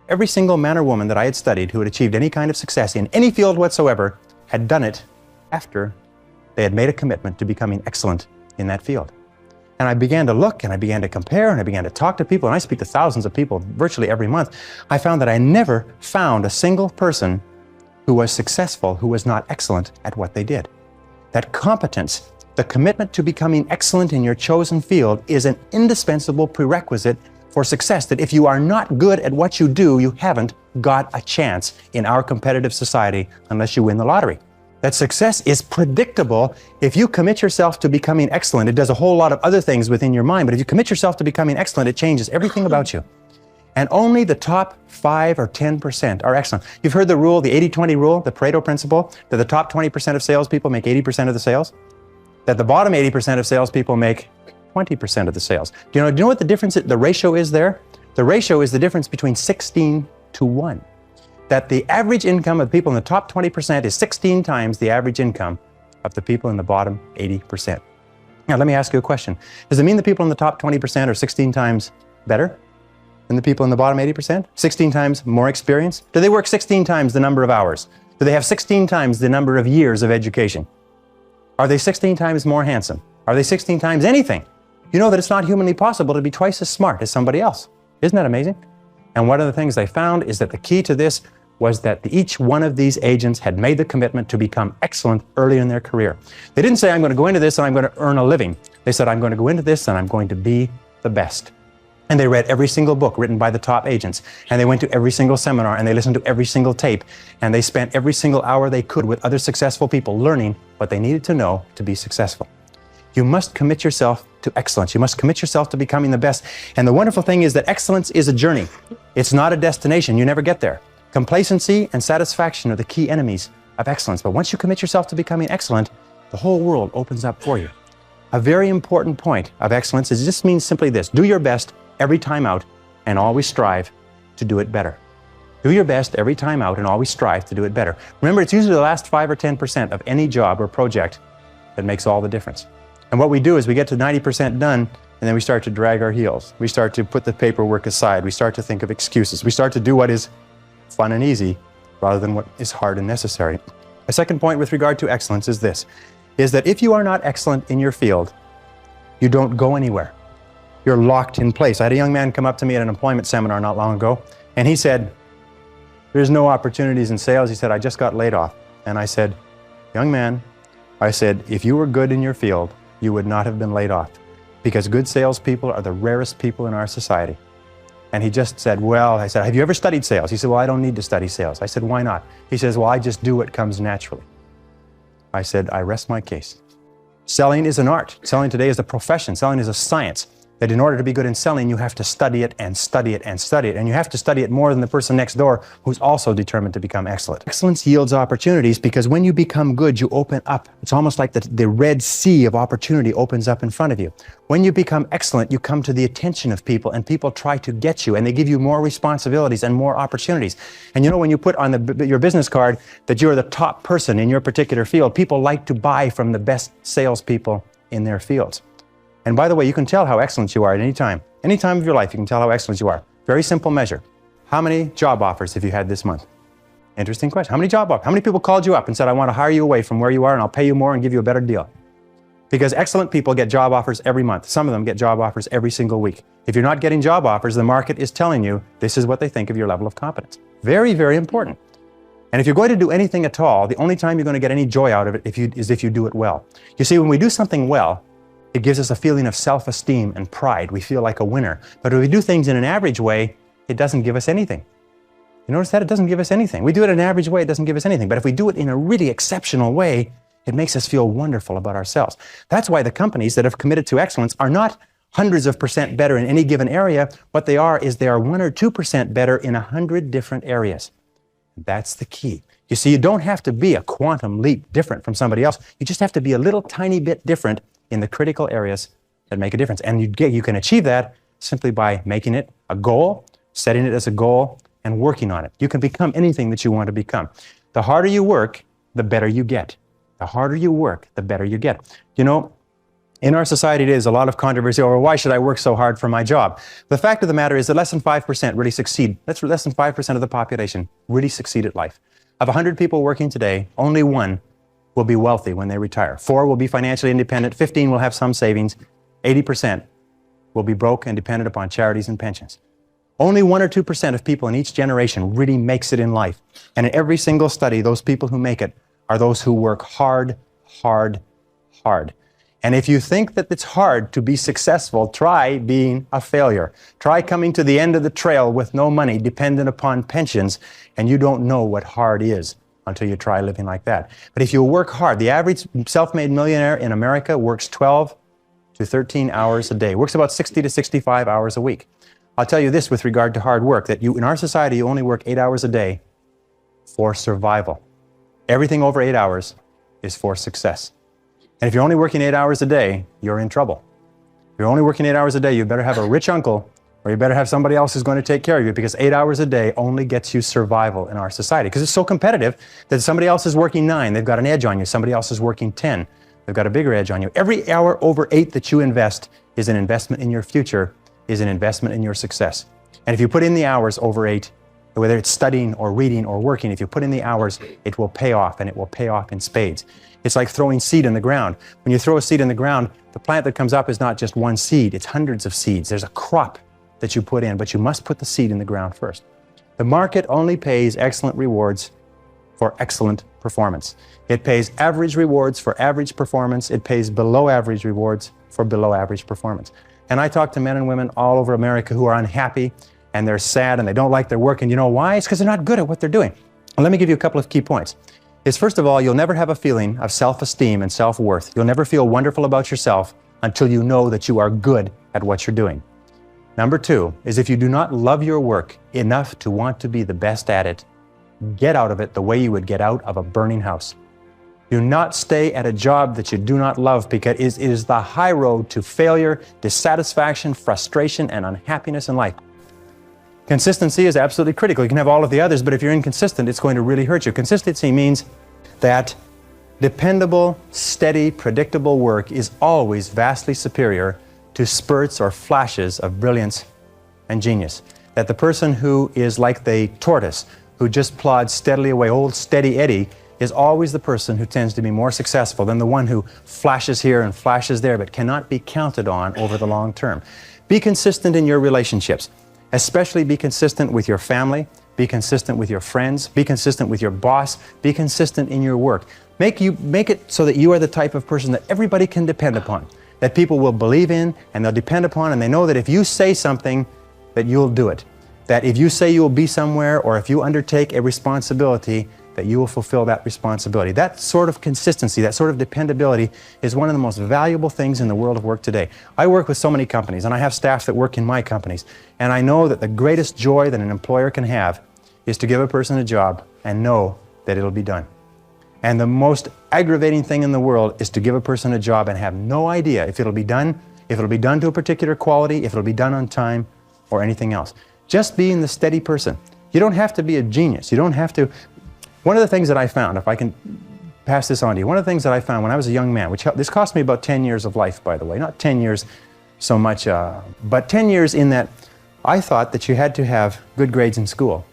Every single man or woman that I had studied who had achieved any kind of success in any field whatsoever had done it after they had made a commitment to becoming excellent in that field. And I began to look, and I began to compare, and I began to talk to people, and I speak to thousands of people virtually every month. I found that I never found a single person who was successful who was not excellent at what they did. That competence, the commitment to becoming excellent in your chosen field, is an indispensable prerequisite for success, that if you are not good at what you do, you haven't got a chance in our competitive society unless you win the lottery. That success is predictable if you commit yourself to becoming excellent. It does a whole lot of other things within your mind, but if you commit yourself to becoming excellent, it changes everything about you. And only the top 5 or 10% are excellent. You've heard the rule, the 80-20 rule, the Pareto principle, that the top 20% of salespeople make 80% of the sales, that the bottom 80% of salespeople make 20% of the sales. Do you know what the difference, the ratio is there? The ratio is the difference between 16 to 1. That the average income of the people in the top 20% is 16 times the average income of the people in the bottom 80%. Now, let me ask you a question. Does it mean the people in the top 20% are 16 times better than the people in the bottom 80%? 16 times more experience? Do they work 16 times the number of hours? Do they have 16 times the number of years of education? Are they 16 times more handsome? Are they 16 times anything? You know that it's not humanly possible to be twice as smart as somebody else. Isn't that amazing? And one of the things they found is that the key to this was that each one of these agents had made the commitment to become excellent early in their career. They didn't say, I'm going to go into this and I'm going to earn a living. They said, I'm going to go into this and I'm going to be the best. And they read every single book written by the top agents, and they went to every single seminar, and they listened to every single tape, and they spent every single hour they could with other successful people learning what they needed to know to be successful. You must commit yourself to excellence. You must commit yourself to becoming the best. And the wonderful thing is that excellence is a journey. It's not a destination. You never get there. Complacency and satisfaction are the key enemies of excellence. But once you commit yourself to becoming excellent, the whole world opens up for you. A very important point of excellence is just means simply this: do your best every time out and always strive to do it better. Do your best every time out and always strive to do it better. Remember, it's usually the last 5 or 10% of any job or project that makes all the difference. And what we do is we get to 90% done, and then we start to drag our heels. We start to put the paperwork aside. We start to think of excuses. We start to do what is fun and easy rather than what is hard and necessary. A second point with regard to excellence is this, is that if you are not excellent in your field, you don't go anywhere. You're locked in place. I had a young man come up to me at an employment seminar not long ago, and he said, there's no opportunities in sales. He said, I just got laid off. And I said, young man, I said, if you were good in your field, you would not have been laid off, because good salespeople are the rarest people in our society. And he just said, well, I said, have you ever studied sales? He said, well, I don't need to study sales. I said, why not? He says, well, I just do what comes naturally. I said, I rest my case. Selling is an art. Selling today is a profession. Selling is a science. That in order to be good in selling, you have to study it and study it and study it. And you have to study it more than the person next door who's also determined to become excellent. Excellence yields opportunities, because when you become good, you open up. It's almost like the Red Sea of opportunity opens up in front of you. When you become excellent, you come to the attention of people, and people try to get you, and they give you more responsibilities and more opportunities. And you know, when you put on your business card that you're the top person in your particular field, people like to buy from the best salespeople in their fields. And by the way, you can tell how excellent you are at any time. Any time of your life, you can tell how excellent you are. Very simple measure. How many job offers have you had this month? Interesting question. How many job offers? How many people called you up and said, I want to hire you away from where you are and I'll pay you more and give you a better deal? Because excellent people get job offers every month. Some of them get job offers every single week. If you're not getting job offers, the market is telling you this is what they think of your level of competence. Very, very important. And if you're going to do anything at all, the only time you're going to get any joy out of it is if you do it well. You see, when we do something well, it gives us a feeling of self-esteem and pride. We feel like a winner. But if we do things in an average way, it doesn't give us anything. You notice that? It doesn't give us anything. We do it in an average way, it doesn't give us anything. But if we do it in a really exceptional way, it makes us feel wonderful about ourselves. That's why the companies that have committed to excellence are not hundreds of percent better in any given area. What they are is they are 1 or 2% better in 100 different areas. That's the key. You see, you don't have to be a quantum leap different from somebody else. You just have to be a little tiny bit different in the critical areas that make a difference. And you can achieve that simply by making it a goal, setting it as a goal, and working on it. You can become anything that you want to become. The harder you work, the better you get. The harder you work, the better you get. You know, In our society today, there's a lot of controversy over why should I work so hard for my job. The fact of the matter is that less than 5% really succeed. That's less than 5% of the population really succeed at life. Of 100 people working today, only 1 will be wealthy when they retire. 4 will be financially independent. 15 will have some savings. 80% will be broke and dependent upon charities and pensions. Only 1 or 2% of people in each generation really makes it in life. And in every single study, those people who make it are those who work hard, hard, hard. And if you think that it's hard to be successful, try being a failure. Try coming to the end of the trail with no money, dependent upon pensions, and you don't know what hard is until you try living like that. But if you work hard, the average self-made millionaire in America works 12 to 13 hours a day, works about 60 to 65 hours a week. I'll tell you this with regard to hard work, that in our society, you only work 8 hours a day for survival. Everything over 8 hours is for success. And if you're only working 8 hours a day, you're in trouble. If you're only working 8 hours a day, you better have a rich uncle, or you better have somebody else who's going to take care of you, because 8 hours a day only gets you survival in our society. Because it's so competitive that somebody else is working 9, they've got an edge on you. Somebody else is working 10, they've got a bigger edge on you. Every hour over 8 that you invest is an investment in your future, is an investment in your success. And if you put in the hours over 8, whether it's studying or reading or working, if you put in the hours, it will pay off, and it will pay off in spades. It's like throwing seed in the ground. When you throw a seed in the ground, the plant that comes up is not just one seed, it's hundreds of seeds. There's a crop that you put in, but you must put the seed in the ground first. The market only pays excellent rewards for excellent performance. It pays average rewards for average performance. It pays below average rewards for below average performance. And I talk to men and women all over America who are unhappy, and they're sad, and they don't like their work, and you know why? It's because they're not good at what they're doing. And let me give you a couple of key points. First of all, you'll never have a feeling of self-esteem and self-worth. You'll never feel wonderful about yourself until you know that you are good at what you're doing. Number 2 is, if you do not love your work enough to want to be the best at it, get out of it the way you would get out of a burning house. Do not stay at a job that you do not love, because it is the high road to failure, dissatisfaction, frustration, and unhappiness in life. Consistency is absolutely critical. You can have all of the others, but if you're inconsistent, it's going to really hurt you. Consistency means that dependable, steady, predictable work is always vastly superior to spurts or flashes of brilliance and genius. That the person who is like the tortoise, who just plods steadily away, old steady Eddie, is always the person who tends to be more successful than the one who flashes here and flashes there, but cannot be counted on over the long term. Be consistent in your relationships. Especially be consistent with your family, be consistent with your friends, be consistent with your boss, be consistent in your work. Make it so that you are the type of person that everybody can depend upon, that people will believe in and they'll depend upon, and they know that if you say something, that you'll do it. That if you say you will be somewhere, or if you undertake a responsibility, that you will fulfill that responsibility. That sort of consistency, that sort of dependability is one of the most valuable things in the world of work today. I work with so many companies, and I have staff that work in my companies, and I know that the greatest joy that an employer can have is to give a person a job and know that it'll be done. And the most aggravating thing in the world is to give a person a job and have no idea if it'll be done to a particular quality, if it'll be done on time, or anything else. Just being the steady person. You don't have to be a genius. You don't have to. One of the things that I found, if I can pass this on to you, one of the things that I found when I was a young man, this cost me about 10 years of life, by the way, not 10 years so much, but 10 years in that I thought that you had to have good grades in school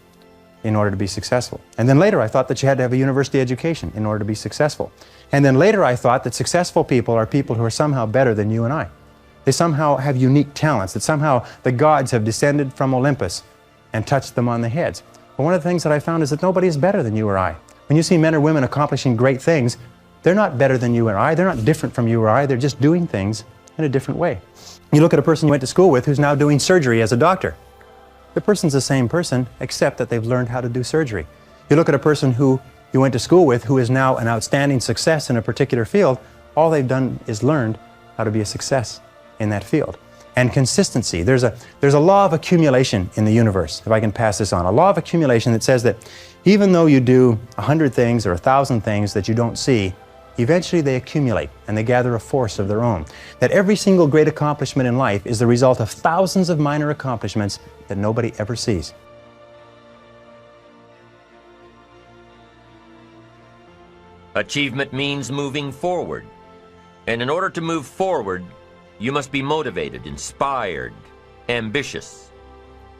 in order to be successful. And then later I thought that you had to have a university education in order to be successful. And then later I thought that successful people are people who are somehow better than you and I. They somehow have unique talents, that somehow the gods have descended from Olympus and touched them on the heads. But one of the things that I found is that nobody is better than you or I. When you see men or women accomplishing great things, they're not better than you or I. They're not different from you or I. They're just doing things in a different way. You look at a person you went to school with who's now doing surgery as a doctor. The person's the same person, except that they've learned how to do surgery. You look at a person who you went to school with who is now an outstanding success in a particular field. All they've done is learned how to be a success in that field. And consistency. There's a law of accumulation in the universe, if I can pass this on. A law of accumulation that says that even though you do 100 things or 1,000 things that you don't see, eventually they accumulate and they gather a force of their own. That every single great accomplishment in life is the result of thousands of minor accomplishments that nobody ever sees. Achievement means moving forward. And in order to move forward, you must be motivated, inspired, ambitious.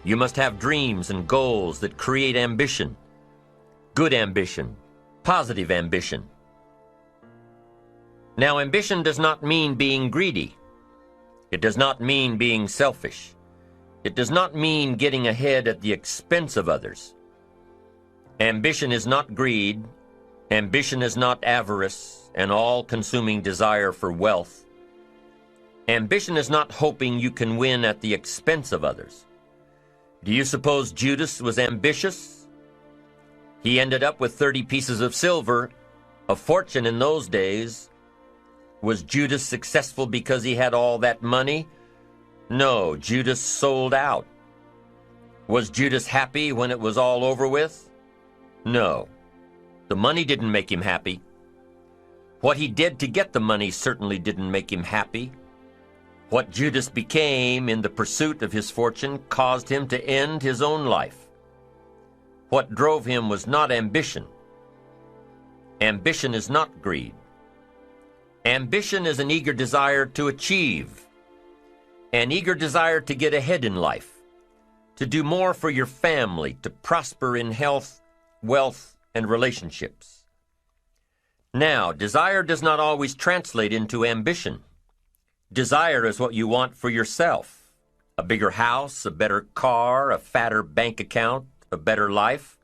You must have dreams and goals that create ambition, good ambition, positive ambition. Now, ambition does not mean being greedy. It does not mean being selfish. It does not mean getting ahead at the expense of others. Ambition is not greed. Ambition is not avarice, an all-consuming desire for wealth. Ambition is not hoping you can win at the expense of others. Do you suppose Judas was ambitious? He ended up with 30 pieces of silver, a fortune in those days. Was Judas successful because he had all that money? No, Judas sold out. Was Judas happy when it was all over with? No. The money didn't make him happy. What he did to get the money certainly didn't make him happy. What Judas became in the pursuit of his fortune caused him to end his own life. What drove him was not ambition. Ambition is not greed. Ambition is an eager desire to achieve, an eager desire to get ahead in life, to do more for your family, to prosper in health, wealth, and relationships. Now, desire does not always translate into ambition. Desire is what you want for yourself: a bigger house, a better car, a fatter bank account, a better life.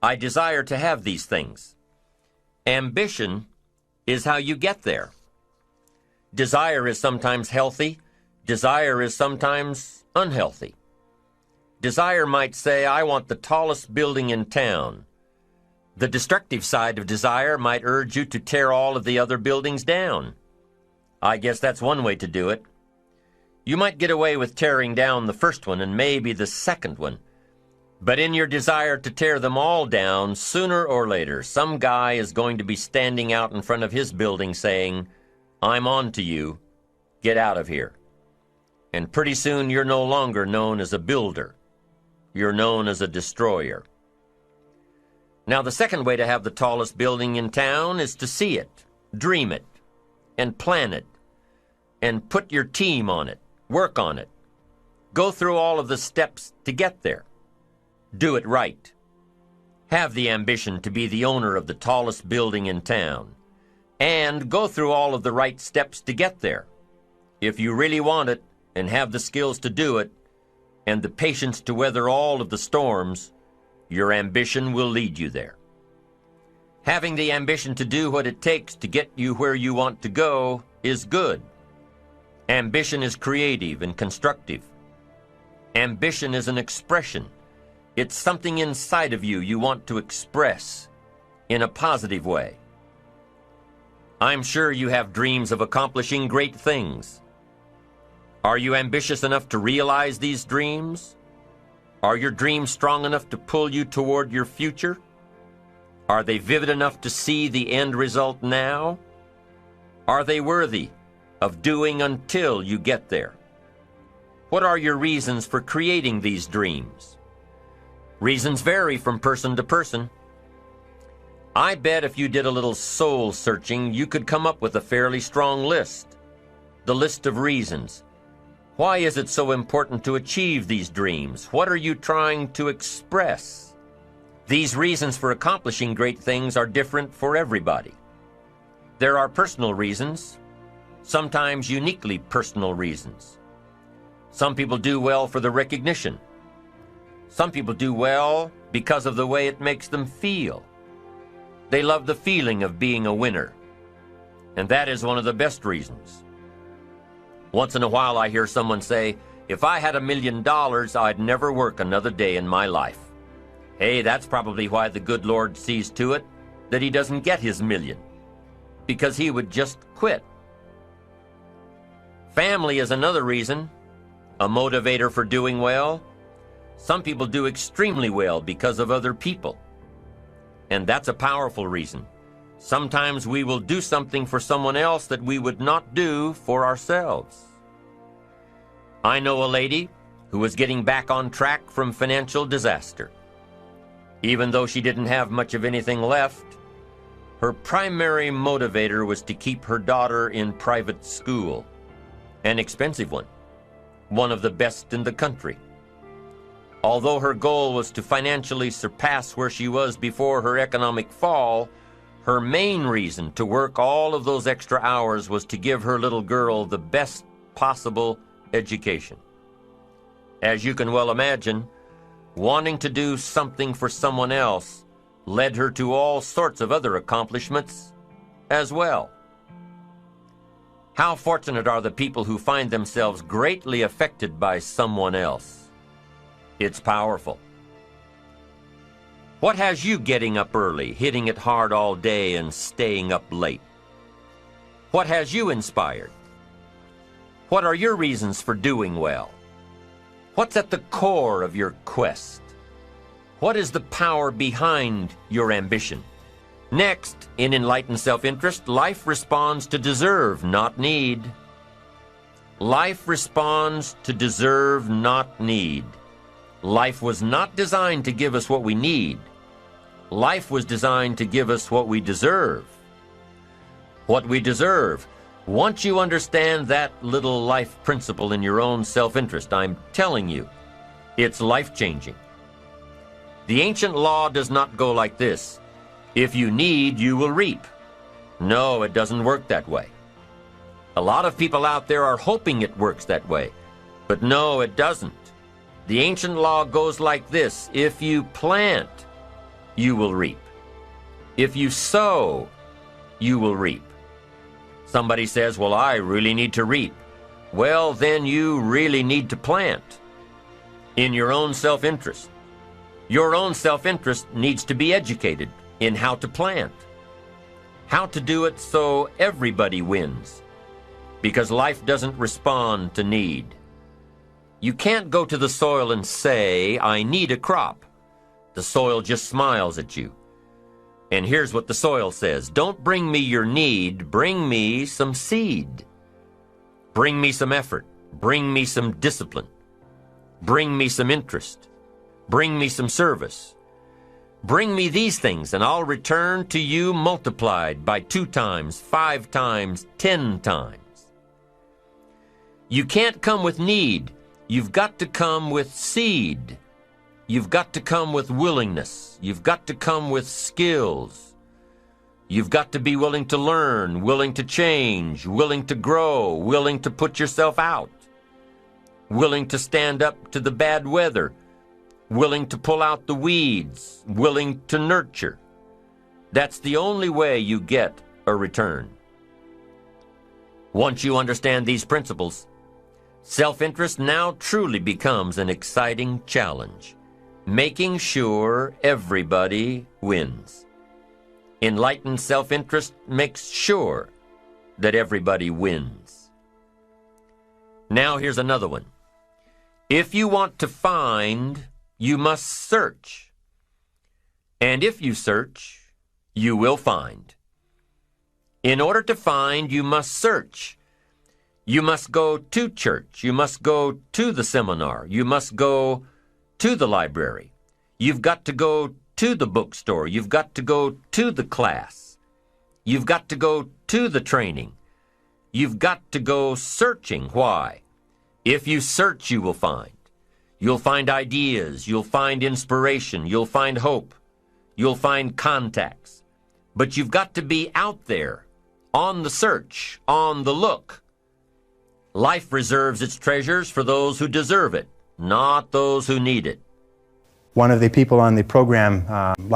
I desire to have these things. Ambition is how you get there. Desire is sometimes healthy. Desire is sometimes unhealthy. Desire might say, I want the tallest building in town. The destructive side of desire might urge you to tear all of the other buildings down. I guess that's one way to do it. You might get away with tearing down the first one and maybe the second one. But in your desire to tear them all down, sooner or later, some guy is going to be standing out in front of his building saying, I'm on to you. Get out of here. And pretty soon you're no longer known as a builder. You're known as a destroyer. Now, the second way to have the tallest building in town is to see it, dream it, and plan it, and put your team on it, work on it. Go through all of the steps to get there. Do it right. Have the ambition to be the owner of the tallest building in town, and go through all of the right steps to get there. If you really want it, and have the skills to do it, and the patience to weather all of the storms, your ambition will lead you there. Having the ambition to do what it takes to get you where you want to go is good. Ambition is creative and constructive. Ambition is an expression. It's something inside of you want to express in a positive way. I'm sure you have dreams of accomplishing great things. Are you ambitious enough to realize these dreams? Are your dreams strong enough to pull you toward your future? Are they vivid enough to see the end result now? Are they worthy of doing until you get there? What are your reasons for creating these dreams? Reasons vary from person to person. I bet if you did a little soul searching, you could come up with a fairly strong list. The list of reasons. Why is it so important to achieve these dreams? What are you trying to express? These reasons for accomplishing great things are different for everybody. There are personal reasons, sometimes uniquely personal reasons. Some people do well for the recognition. Some people do well because of the way it makes them feel. They love the feeling of being a winner. And that is one of the best reasons. Once in a while I hear someone say, if I had $1 million, I'd never work another day in my life. Hey, that's probably why the good Lord sees to it that he doesn't get his million, because he would just quit. Family is another reason, a motivator for doing well. Some people do extremely well because of other people. And that's a powerful reason. Sometimes we will do something for someone else that we would not do for ourselves. I know a lady who was getting back on track from financial disaster. Even though she didn't have much of anything left, Her primary motivator was to keep her daughter in private school, an expensive one of the best in the country. Although her goal was to financially surpass where she was before her economic fall, her main reason to work all of those extra hours was to give her little girl the best possible education. As you can well imagine, wanting to do something for someone else led her to all sorts of other accomplishments as well. How fortunate are the people who find themselves greatly affected by someone else? It's powerful. What has you getting up early, hitting it hard all day, and staying up late? What has you inspired? What are your reasons for doing well? What's at the core of your quest? What is the power behind your ambition? Next, in enlightened self-interest, life responds to deserve, not need. Life responds to deserve, not need. Life was not designed to give us what we need. Life was designed to give us what we deserve. What we deserve. Once you understand that little life principle in your own self-interest, I'm telling you, it's life-changing. The ancient law does not go like this: if you need, you will reap. No, it doesn't work that way. A lot of people out there are hoping it works that way, but no, it doesn't. The ancient law goes like this: if you plant, you will reap. If you sow, you will reap. Somebody says, well, I really need to reap. Well, then you really need to plant in your own self-interest. Your own self-interest needs to be educated in how to plant, how to do it so everybody wins, because life doesn't respond to need. You can't go to the soil and say, I need a crop. The soil just smiles at you. And here's what the soil says: don't bring me your need, bring me some seed. Bring me some effort. Bring me some discipline. Bring me some interest. Bring me some service. Bring me these things, and I'll return to you multiplied by 2 times, 5 times, 10 times. You can't come with need. You've got to come with seed. You've got to come with willingness. You've got to come with skills. You've got to be willing to learn, willing to change, willing to grow, willing to put yourself out, willing to stand up to the bad weather, willing to pull out the weeds, willing to nurture. That's the only way you get a return. Once you understand these principles, self-interest now truly becomes an exciting challenge, making sure everybody wins. Enlightened self-interest makes sure that everybody wins. Now here's another one. If you want to find, you must search. And if you search, you will find. In order to find, you must search. You must go to church. You must go to the seminar. You must go to the library. You've got to go to the bookstore. You've got to go to the class. You've got to go to the training. You've got to go searching. Why? If you search, you will find. You'll find ideas. You'll find inspiration. You'll find hope. You'll find contacts. But you've got to be out there, on the search, on the look. Life reserves its treasures for those who deserve it, not those who need it. One of the people on the program,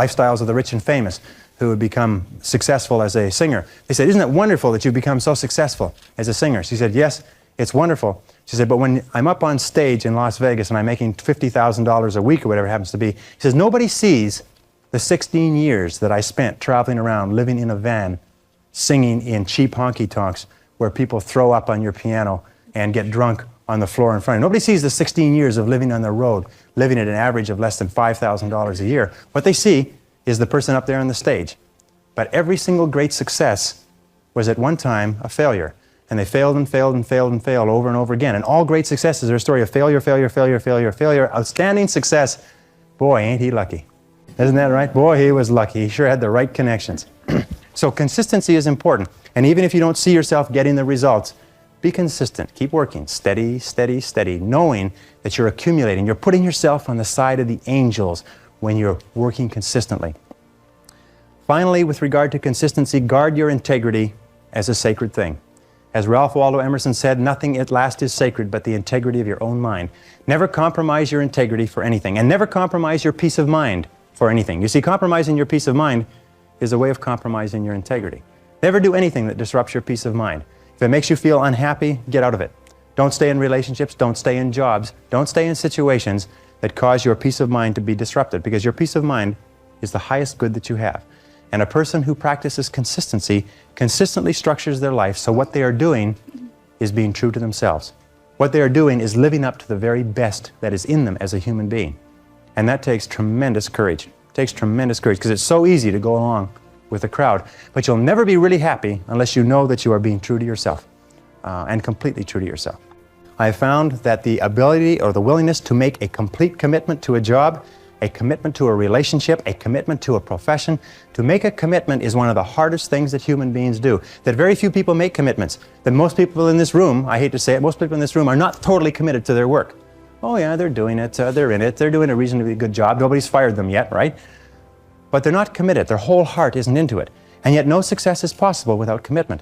Lifestyles of the Rich and Famous, who had become successful as a singer, they said, isn't it wonderful that you've become so successful as a singer? She said, yes, it's wonderful. She said, but when I'm up on stage in Las Vegas and I'm making $50,000 a week or whatever it happens to be, she says, nobody sees the 16 years that I spent traveling around, living in a van, singing in cheap honky-tonks where people throw up on your piano and get drunk on the floor in front of you. Nobody sees the 16 years of living on the road, living at an average of less than $5,000 a year. What they see is the person up there on the stage. But every single great success was at one time a failure. And they failed and failed and failed and failed over and over again. And all great successes are a story of failure, failure, failure, failure, failure. Outstanding success. Boy, ain't he lucky. Isn't that right? Boy, he was lucky. He sure had the right connections. So consistency is important. And even if you don't see yourself getting the results, be consistent. Keep working. Steady, steady, steady. Knowing that you're accumulating. You're putting yourself on the side of the angels when you're working consistently. Finally, with regard to consistency, guard your integrity as a sacred thing. As Ralph Waldo Emerson said, nothing at last is sacred but the integrity of your own mind. Never compromise your integrity for anything, and never compromise your peace of mind for anything. You see, compromising your peace of mind is a way of compromising your integrity. Never do anything that disrupts your peace of mind. If it makes you feel unhappy, get out of it. Don't stay in relationships, don't stay in jobs, don't stay in situations that cause your peace of mind to be disrupted, because your peace of mind is the highest good that you have. And a person who practices consistency consistently structures their life so what they are doing is being true to themselves. What they are doing is living up to the very best that is in them as a human being. And that takes tremendous courage. It takes tremendous courage because it's so easy to go along with the crowd. But you'll never be really happy unless you know that you are being true to yourself and completely true to yourself. I have found that the ability or the willingness to make a complete commitment to a job, a commitment to a relationship, a commitment to a profession, to make a commitment is one of the hardest things that human beings do. That very few people make commitments. That most people in this room, I hate to say it, most people in this room are not totally committed to their work. Oh yeah, they're doing it, they're in it, they're doing a reasonably good job, nobody's fired them yet, right? But they're not committed, their whole heart isn't into it. And yet no success is possible without commitment.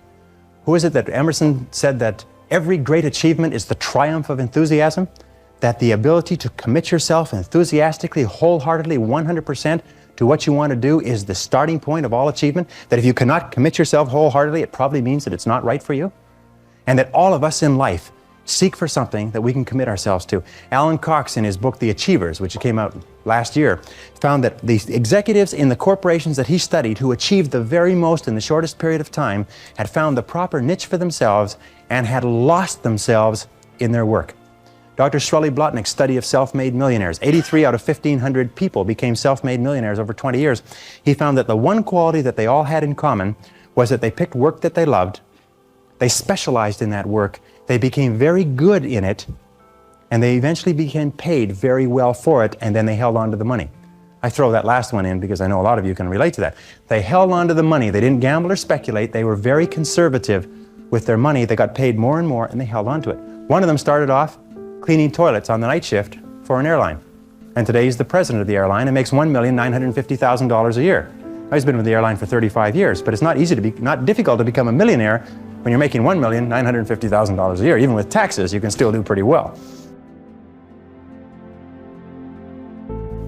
Who is it that Emerson said that every great achievement is the triumph of enthusiasm? That the ability to commit yourself enthusiastically, wholeheartedly, 100% to what you want to do is the starting point of all achievement? That if you cannot commit yourself wholeheartedly, it probably means that it's not right for you? And that all of us in life seek for something that we can commit ourselves to. Alan Cox, in his book, The Achievers, which came out last year, found that the executives in the corporations that he studied who achieved the very most in the shortest period of time had found the proper niche for themselves and had lost themselves in their work. Dr. Shirley Blotnick's study of self-made millionaires, 83 out of 1,500 people became self-made millionaires over 20 years. He found that the one quality that they all had in common was that they picked work that they loved, they specialized in that work, they became very good in it, and they eventually became paid very well for it, and then they held on to the money. I throw that last one in because I know a lot of you can relate to that. They held on to the money. They didn't gamble or speculate. They were very conservative with their money. They got paid more and more, and they held on to it. One of them started off cleaning toilets on the night shift for an airline. And today he's the president of the airline and makes $1,950,000 a year. He's been with the airline for 35 years, but it's not difficult to become a millionaire when you're making $1,950,000 a year. Even with taxes, you can still do pretty well.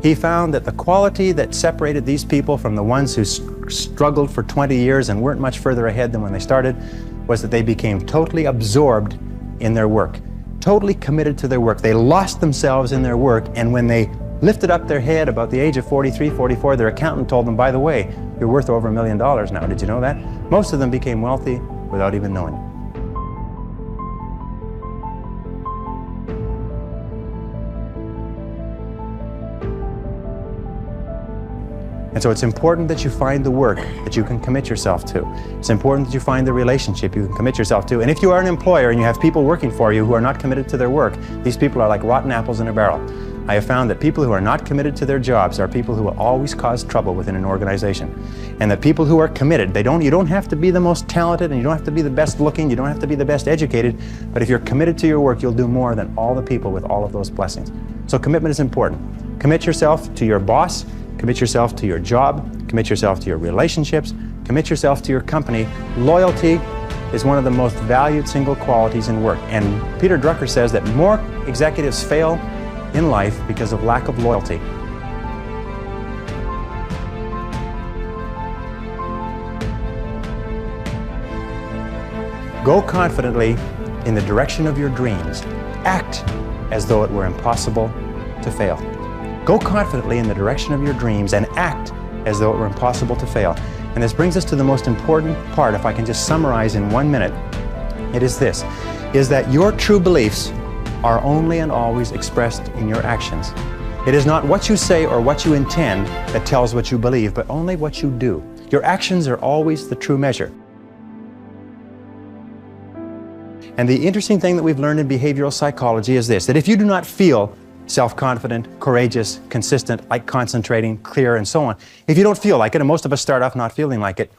He found that the quality that separated these people from the ones who struggled for 20 years and weren't much further ahead than when they started was that they became totally absorbed in their work. Totally committed to their work. They lost themselves in their work, and when they lifted up their head about the age of 43, 44, their accountant told them, by the way, you're worth over $1 million now. Did you know that? Most of them became wealthy without even knowing it. And so it's important that you find the work that you can commit yourself to. It's important that you find the relationship you can commit yourself to. And if you are an employer and you have people working for you who are not committed to their work, these people are like rotten apples in a barrel. I have found that people who are not committed to their jobs are people who will always cause trouble within an organization. And that people who are committed, you don't have to be the most talented, and you don't have to be the best looking, you don't have to be the best educated, but if you're committed to your work, you'll do more than all the people with all of those blessings. So commitment is important. Commit yourself to your boss, commit yourself to your job, commit yourself to your relationships, commit yourself to your company. Loyalty is one of the most valued single qualities in work. And Peter Drucker says that more executives fail in life because of lack of loyalty. Go confidently in the direction of your dreams. Act as though it were impossible to fail. Go confidently in the direction of your dreams and act as though it were impossible to fail. And this brings us to the most important part, if I can just summarize in 1 minute. It is this, is that your true beliefs are only and always expressed in your actions. It is not what you say or what you intend that tells what you believe, but only what you do. Your actions are always the true measure. And the interesting thing that we've learned in behavioral psychology is this, that if you do not feel self-confident, courageous, consistent, like concentrating, clear, and so on, if you don't feel like it, and most of us start off not feeling like it,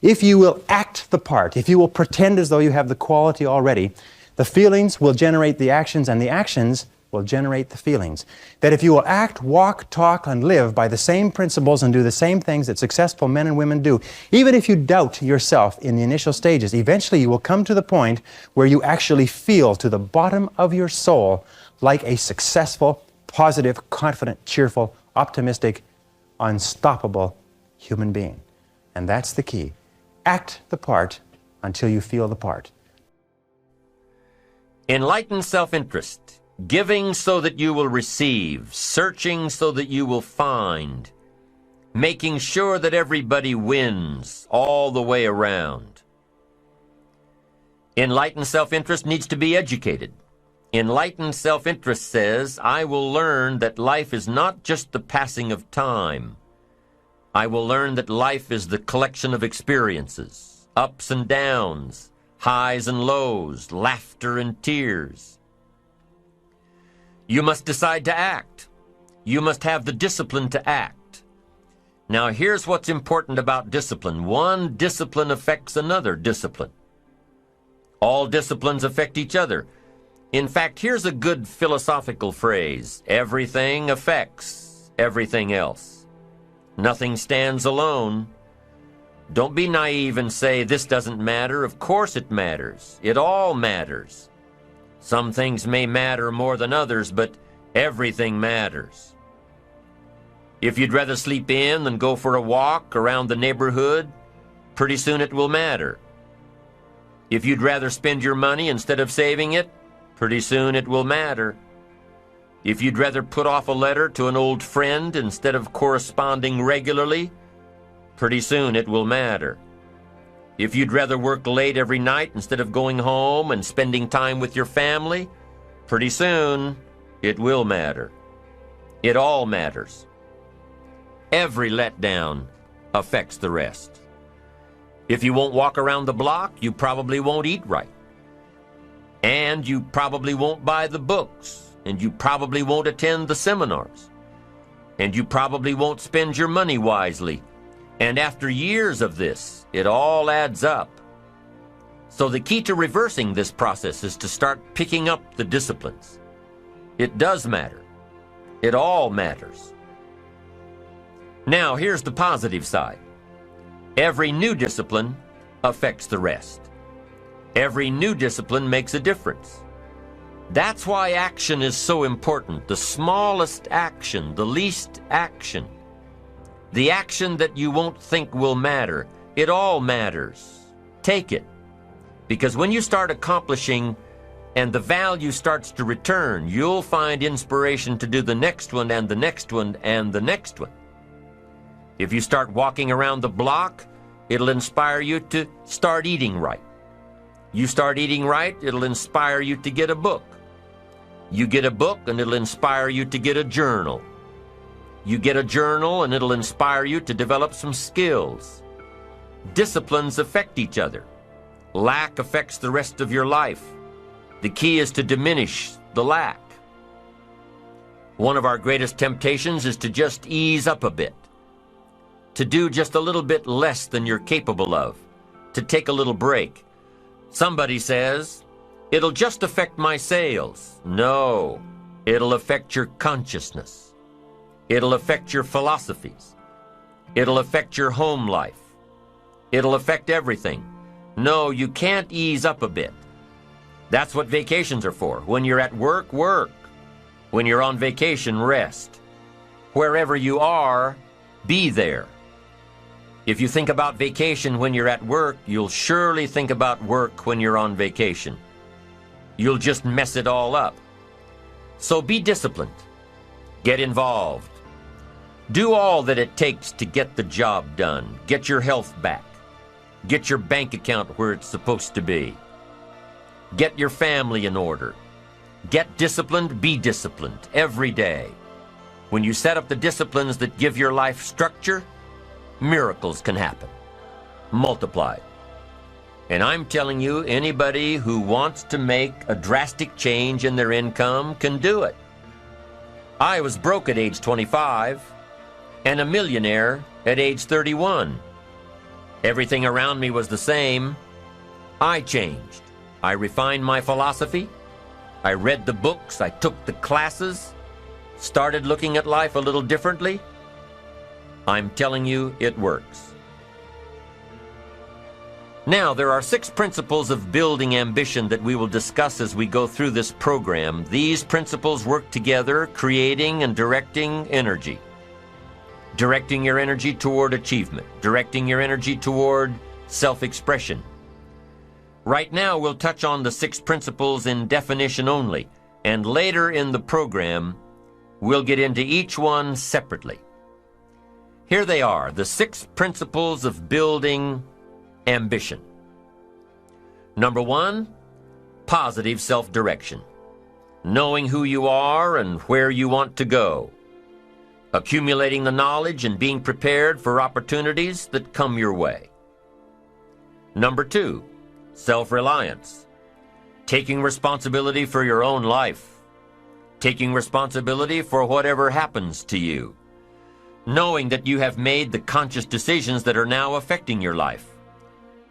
If you will act the part, if you will pretend as though you have the quality already, the feelings will generate the actions, and the actions will generate the feelings. That if you will act, walk, talk, and live by the same principles and do the same things that successful men and women do, even if you doubt yourself in the initial stages, eventually you will come to the point where you actually feel to the bottom of your soul like a successful, positive, confident, cheerful, optimistic, unstoppable human being. And that's the key. Act the part until you feel the part. Enlightened self-interest, giving so that you will receive, searching so that you will find, making sure that everybody wins all the way around. Enlightened self-interest needs to be educated. Enlightened self-interest says, I will learn that life is not just the passing of time. I will learn that life is the collection of experiences, ups and downs, highs and lows, laughter and tears. You must decide to act. You must have the discipline to act. Now here's what's important about discipline. One discipline affects another discipline. All disciplines affect each other. In fact, here's a good philosophical phrase. Everything affects everything else. Nothing stands alone. Don't be naive and say, this doesn't matter. Of course it matters. It all matters. Some things may matter more than others, but everything matters. If you'd rather sleep in than go for a walk around the neighborhood, pretty soon it will matter. If you'd rather spend your money instead of saving it, pretty soon it will matter. If you'd rather put off a letter to an old friend instead of corresponding regularly, pretty soon it will matter. If you'd rather work late every night instead of going home and spending time with your family, pretty soon it will matter. It all matters. Every letdown affects the rest. If you won't walk around the block, you probably won't eat right. And you probably won't buy the books. And you probably won't attend the seminars. And you probably won't spend your money wisely. And after years of this, it all adds up. So the key to reversing this process is to start picking up the disciplines. It does matter. It all matters. Now, here's the positive side. Every new discipline affects the rest. Every new discipline makes a difference. That's why action is so important. The smallest action, the least action. The action that you won't think will matter. It all matters. Take it. Because when you start accomplishing and the value starts to return, you'll find inspiration to do the next one and the next one and the next one. If you start walking around the block, it'll inspire you to start eating right. You start eating right, it'll inspire you to get a book. You get a book and it'll inspire you to get a journal. You get a journal and it'll inspire you to develop some skills. Disciplines affect each other. Lack affects the rest of your life. The key is to diminish the lack. One of our greatest temptations is to just ease up a bit. To do just a little bit less than you're capable of. To take a little break. Somebody says, it'll just affect my sales. No, it'll affect your consciousness. It'll affect your philosophies. It'll affect your home life. It'll affect everything. No, you can't ease up a bit. That's what vacations are for. When you're at work, work. When you're on vacation, rest. Wherever you are, be there. If you think about vacation when you're at work, you'll surely think about work when you're on vacation. You'll just mess it all up. So be disciplined. Get involved. Do all that it takes to get the job done. Get your health back. Get your bank account where it's supposed to be. Get your family in order. Get disciplined, be disciplined every day. When you set up the disciplines that give your life structure, miracles can happen. Multiplied. And I'm telling you, anybody who wants to make a drastic change in their income can do it. I was broke at age 25 and a millionaire at age 31. Everything around me was the same. I changed. I refined my philosophy. I read the books. I took the classes. Started looking at life a little differently. I'm telling you, it works. Now, there are 6 principles of building ambition that we will discuss as we go through this program. These principles work together, creating and directing energy. Directing your energy toward achievement. Directing your energy toward self-expression. Right now, we'll touch on the 6 principles in definition only, and later in the program, we'll get into each one separately. Here they are, the 6 principles of building ambition. Number 1, positive self-direction. Knowing who you are and where you want to go. Accumulating the knowledge and being prepared for opportunities that come your way. Number 2, self-reliance. Taking responsibility for your own life. Taking responsibility for whatever happens to you. Knowing that you have made the conscious decisions that are now affecting your life.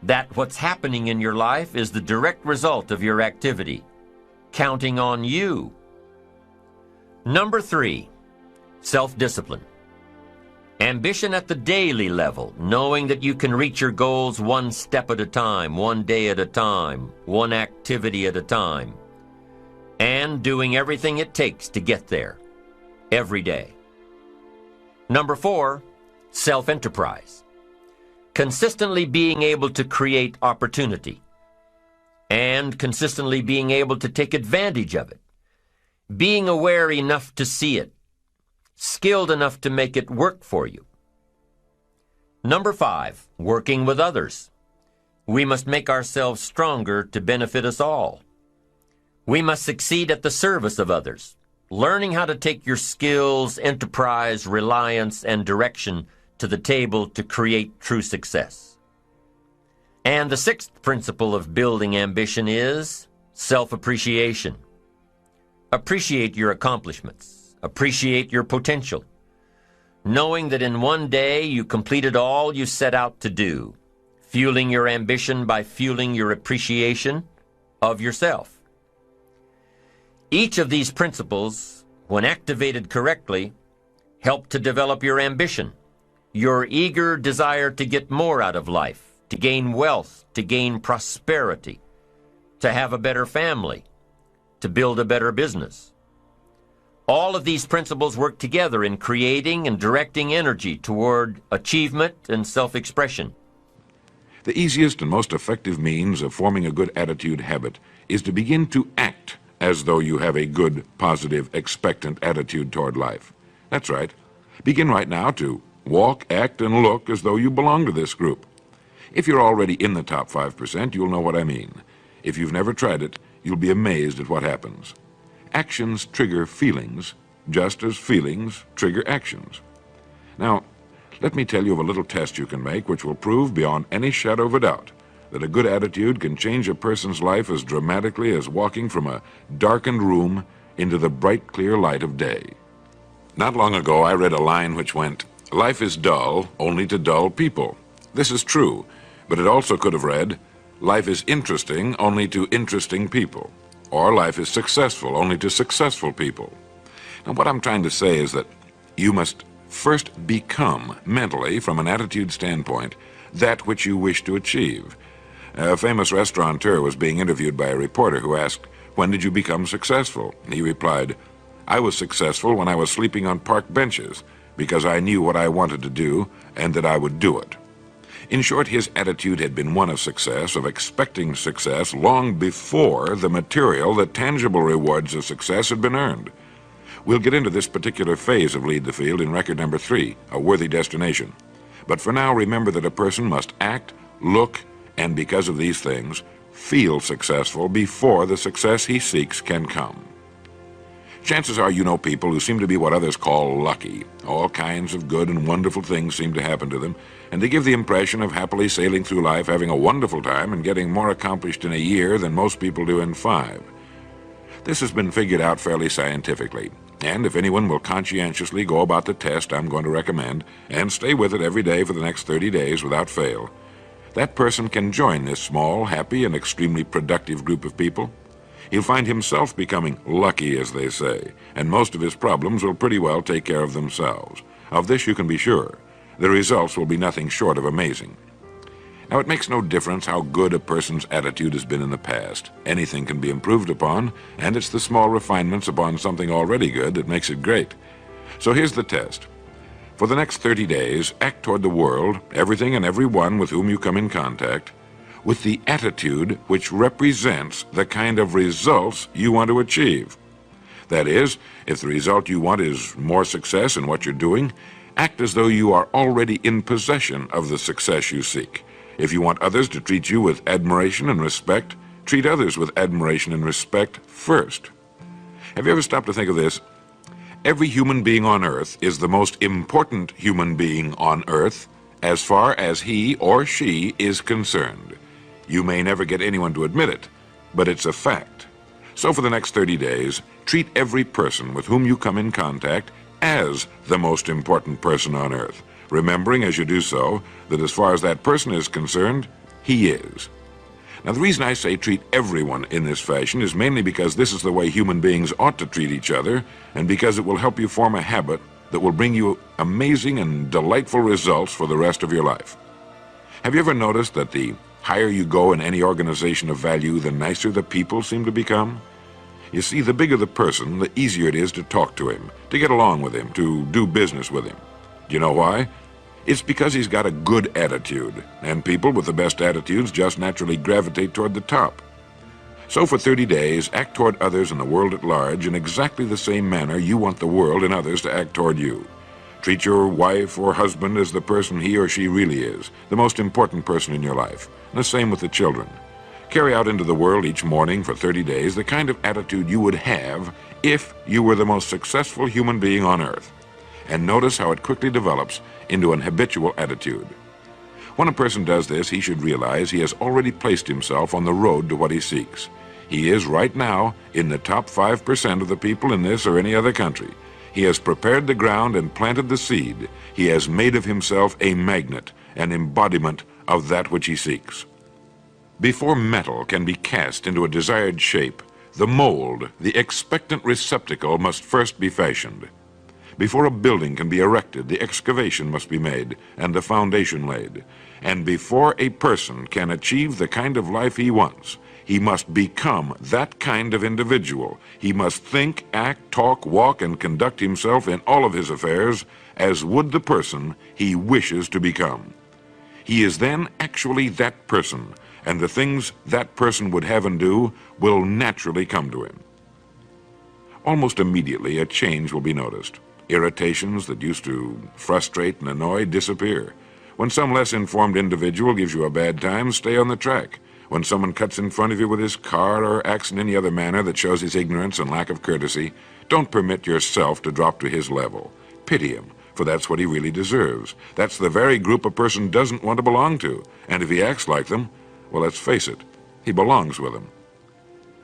That what's happening in your life is the direct result of your activity. Counting on you. Number 3, self-discipline. Ambition at the daily level, knowing that you can reach your goals one step at a time, one day at a time, one activity at a time, and doing everything it takes to get there, every day. Number 4, self-enterprise. Consistently being able to create opportunity, and consistently being able to take advantage of it. Being aware enough to see it, skilled enough to make it work for you. Number 5, working with others. We must make ourselves stronger to benefit us all. We must succeed at the service of others, learning how to take your skills, enterprise, reliance, and direction to the table to create true success. And the 6th principle of building ambition is self-appreciation. Appreciate your accomplishments. Appreciate your potential. Knowing that in one day you completed all you set out to do. Fueling your ambition by fueling your appreciation of yourself. Each of these principles, when activated correctly, help to develop your ambition. Your eager desire to get more out of life, to gain wealth, to gain prosperity, to have a better family, to build a better business. All of these principles work together in creating and directing energy toward achievement and self-expression. The easiest and most effective means of forming a good attitude habit is to begin to act as though you have a good, positive, expectant attitude toward life. That's right. Begin right now to walk, act, and look as though you belong to this group. If you're already in the top 5%, you'll know what I mean. If you've never tried it, you'll be amazed at what happens. Actions trigger feelings, just as feelings trigger actions. Now, let me tell you of a little test you can make which will prove beyond any shadow of a doubt that a good attitude can change a person's life as dramatically as walking from a darkened room into the bright, clear light of day. Not long ago, I read a line which went, "Life is dull only to dull people." This is true, but it also could have read, "Life is interesting only to interesting people," or "Life is successful only to successful people." Now, what I'm trying to say is that you must first become, mentally, from an attitude standpoint, that which you wish to achieve. A famous restaurateur was being interviewed by a reporter who asked, "When did you become successful?" He replied, "I was successful when I was sleeping on park benches, because I knew what I wanted to do and that I would do it." In short, his attitude had been one of success, of expecting success, long before the material, the tangible rewards of success had been earned. We'll get into this particular phase of Lead the Field in record number 3, A Worthy Destination. But for now, remember that a person must act, look, and because of these things, feel successful before the success he seeks can come. Chances are you know people who seem to be what others call lucky. All kinds of good and wonderful things seem to happen to them, and they give the impression of happily sailing through life, having a wonderful time, and getting more accomplished in a year than most people do in 5. This has been figured out fairly scientifically, and if anyone will conscientiously go about the test I'm going to recommend, and stay with it every day for the next 30 days without fail, that person can join this small, happy, and extremely productive group of people. He'll find himself becoming lucky, as they say, and most of his problems will pretty well take care of themselves. Of this you can be sure. The results will be nothing short of amazing. Now, it makes no difference how good a person's attitude has been in the past. Anything can be improved upon, and it's the small refinements upon something already good that makes it great. So here's the test. For the next 30 days, act toward the world, everything and everyone with whom you come in contact, with the attitude which represents the kind of results you want to achieve. That is, if the result you want is more success in what you're doing, act as though you are already in possession of the success you seek. If you want others to treat you with admiration and respect, treat others with admiration and respect first. Have you ever stopped to think of this? Every human being on earth is the most important human being on earth as far as he or she is concerned. You may never get anyone to admit it, but it's a fact. So for the next 30 days, treat every person with whom you come in contact as the most important person on earth, remembering as you do so that as far as that person is concerned, he is. Now, the reason I say treat everyone in this fashion is mainly because this is the way human beings ought to treat each other, and because it will help you form a habit that will bring you amazing and delightful results for the rest of your life. Have you ever noticed that the higher you go in any organization of value, the nicer the people seem to become? You see, the bigger the person, the easier it is to talk to him, to get along with him, to do business with him. Do you know why? It's because he's got a good attitude, and people with the best attitudes just naturally gravitate toward the top. So for 30 days, act toward others and the world at large in exactly the same manner you want the world and others to act toward you. Treat your wife or husband as the person he or she really is, the most important person in your life, and the same with the children. Carry out into the world each morning for 30 days the kind of attitude you would have if you were the most successful human being on earth. And notice how it quickly develops into an habitual attitude. When a person does this, he should realize he has already placed himself on the road to what he seeks. He is right now in the top 5% of the people in this or any other country. He has prepared the ground and planted the seed. He has made of himself a magnet, an embodiment of that which he seeks. Before metal can be cast into a desired shape, the mold, the expectant receptacle, must first be fashioned. Before a building can be erected, the excavation must be made and the foundation laid. And before a person can achieve the kind of life he wants, he must become that kind of individual. He must think, act, talk, walk, and conduct himself in all of his affairs as would the person he wishes to become. He is then actually that person, and the things that person would have and do will naturally come to him. Almost immediately, a change will be noticed. Irritations that used to frustrate and annoy disappear. When some less informed individual gives you a bad time, stay on the track. When someone cuts in front of you with his car or acts in any other manner that shows his ignorance and lack of courtesy, don't permit yourself to drop to his level. Pity him, for that's what he really deserves. That's the very group a person doesn't want to belong to, and if he acts like them, well, let's face it, he belongs with them.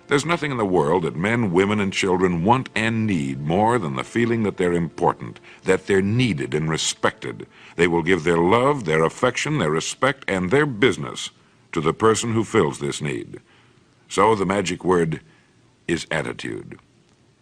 There's nothing in the world that men, women, and children want and need more than the feeling that they're important, that they're needed and respected. They will give their love, their affection, their respect, and their business to the person who fills this need. So the magic word is attitude.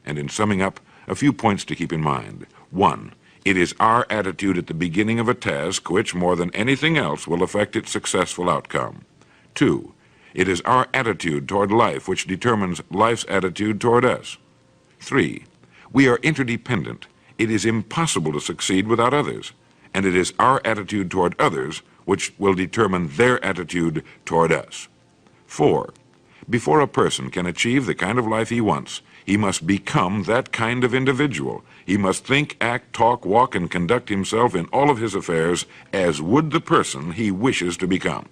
And in summing up, a few points to keep in mind. 1, it is our attitude at the beginning of a task which, more than anything else, will affect its successful outcome. 2, it is our attitude toward life which determines life's attitude toward us. 3, we are interdependent. It is impossible to succeed without others, and it is our attitude toward others which will determine their attitude toward us. 4, before a person can achieve the kind of life he wants, he must become that kind of individual. He must think, act, talk, walk, and conduct himself in all of his affairs as would the person he wishes to become.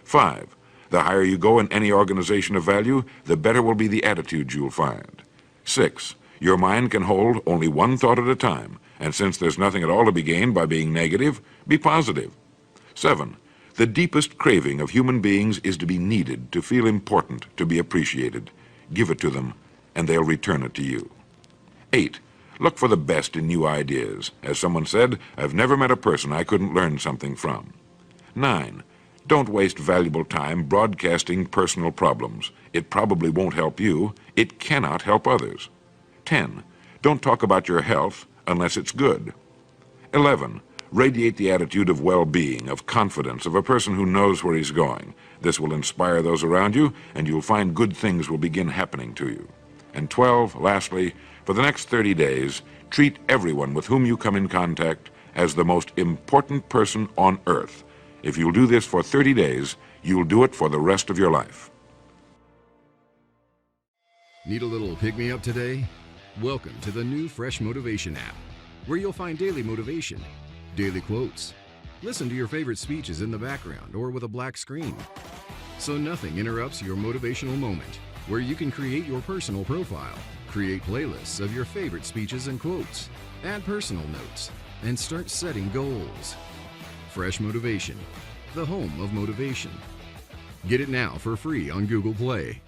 5, the higher you go in any organization of value, the better will be the attitude you'll find. 6, your mind can hold only one thought at a time, and since there's nothing at all to be gained by being negative, be positive. 7, the deepest craving of human beings is to be needed, to feel important, to be appreciated. Give it to them, and they'll return it to you. 8, look for the best in new ideas. As someone said, I've never met a person I couldn't learn something from. 9, Don't waste valuable time broadcasting personal problems. It probably won't help you. It cannot help others. 10. Don't talk about your health unless it's good. 11. Radiate the attitude of well-being, of confidence, of a person who knows where he's going. This will inspire those around you, and you'll find good things will begin happening to you. And 12, lastly, for the next 30 days, treat everyone with whom you come in contact as the most important person on earth. If you'll do this for 30 days, you'll do it for the rest of your life. Need a little pick-me-up today? Welcome to the new Fresh Motivation app, where you'll find daily motivation, daily quotes. Listen to your favorite speeches in the background or with a black screen, so nothing interrupts your motivational moment, where you can create your personal profile, create playlists of your favorite speeches and quotes, add personal notes, and start setting goals. Fresh Motivation, the home of motivation. Get it now for free on Google Play.